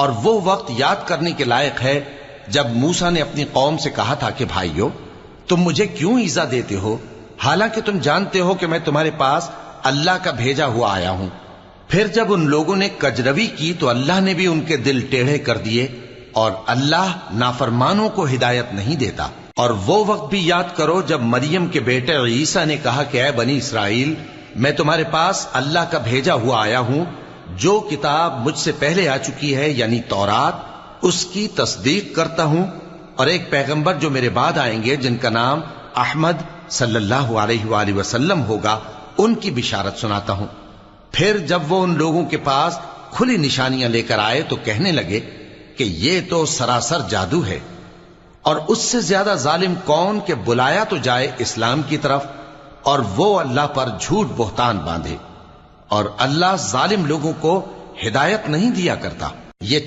اور وہ وقت یاد کرنے کے لائق ہے جب موسیٰ نے اپنی قوم سے کہا تھا کہ بھائیو، تم مجھے کیوں ایذا دیتے ہو حالانکہ تم جانتے ہو کہ میں تمہارے پاس اللہ کا بھیجا ہوا آیا ہوں۔ پھر جب ان لوگوں نے کجروی کی تو اللہ نے بھی ان کے دل ٹیڑھے کر دیے، اور اللہ نافرمانوں کو ہدایت نہیں دیتا۔ اور وہ وقت بھی یاد کرو جب مریم کے بیٹے عیسیٰ نے کہا کہ اے بنی اسرائیل، میں تمہارے پاس اللہ کا بھیجا ہوا آیا ہوں، جو کتاب مجھ سے پہلے آ چکی ہے یعنی تورات، اس کی تصدیق کرتا ہوں، اور ایک پیغمبر جو میرے بعد آئیں گے جن کا نام احمد صلی اللہ علیہ وآلہ وسلم ہوگا، ان کی بشارت سناتا ہوں۔ پھر جب وہ ان لوگوں کے پاس کھلی نشانیاں لے کر آئے تو کہنے لگے کہ یہ تو سراسر جادو ہے، اور اس سے زیادہ ظالم کون کہ بلایا تو جائے اسلام کی طرف اور وہ اللہ پر جھوٹ بہتان باندھے، اور اللہ ظالم لوگوں کو ہدایت نہیں دیا کرتا۔ یہ